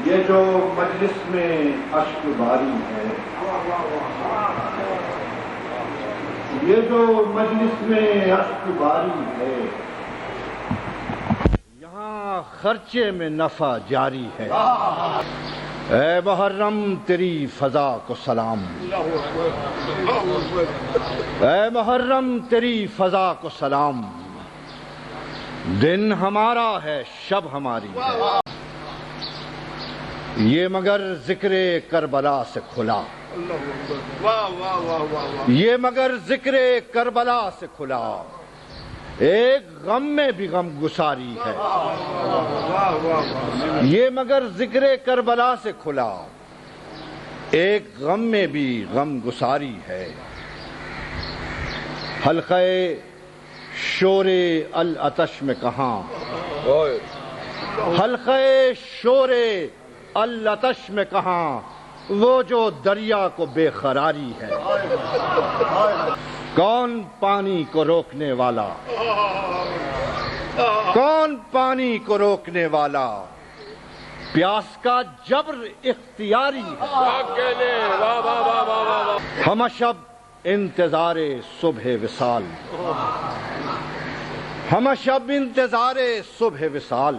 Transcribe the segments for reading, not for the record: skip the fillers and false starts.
یہ جو مجلس میں اشک باری ہے، یہ جو مجلس میں اشک باری ہے، یہاں خرچے میں نفع جاری ہے۔ اے محرم تیری فضا کو سلام، اے محرم تیری فضا کو سلام، دن ہمارا ہے شب ہماری ہے، یہ مگر ذکر کربلا سے کھلا، یہ مگر ذکر کربلا سے کھلا، ایک غم میں بھی غم گساری ہے، یہ مگر ذکر کربلا سے کھلا، ایک غم میں بھی غم گساری ہے۔ حلقہ شور العطش میں کہاں، حلقہ شور العطش میں کہاں، وہ جو دریا کو بے قراری ہے، کون پانی کو روکنے والا، کون پانی کو روکنے والا، پیاس کا جبر اختیاری ہے، ہم شب انتظار صبح وصال، ہم شب انتظار صبح وصال،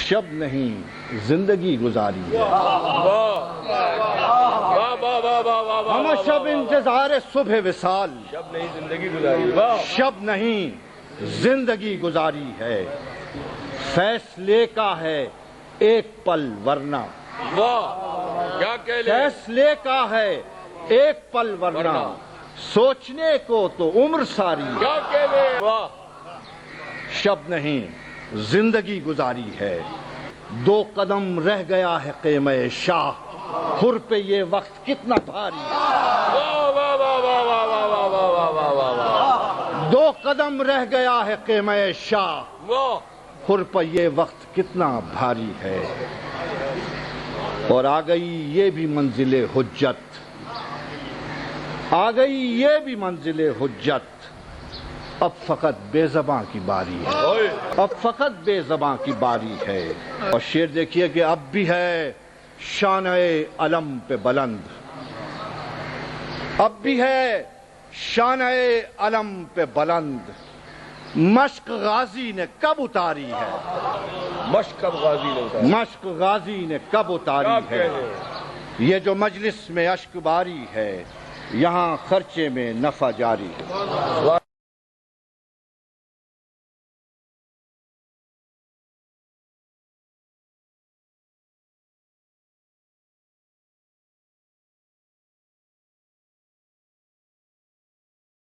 شب نہیں زندگی گزاری ہے، ہم شب انتظار صبح وصال، شب نہیں زندگی گزاری ہے، شب نہیں زندگی گزاری ہے، فیصلے کا ہے ایک پل ورنہ، کیا کہہ لیں، فیصلے کا ہے ایک پل ورنہ، سوچنے کو تو عمر ساری ہے، کیا کہہ لیں، شب نہیں زندگی گزاری ہے، دو قدم رہ گیا ہے خیمہ شاہ، خر پہ یہ وقت کتنا بھاری ہے، دو قدم رہ گیا ہے خیمہ شاہ، خر پہ یہ وقت کتنا بھاری ہے، اور آ گئی یہ بھی منزل حجت، آ گئی یہ بھی منزل حجت، اب فقط بے زباں کی باری ہے، اب فقط بے زباں کی باری ہے، اور شعر دیکھیے کہ اب بھی ہے شان علم پہ بلند، اب بھی ہے شان علم پہ بلند، مشق غازی نے کب اتاری ہے، مشق اب غازی نے اتاری، مشق غازی نے کب اتاری ہے، یہ جو مجلس میں اشک باری ہے، یہاں خرچے میں نفع جاری ہے۔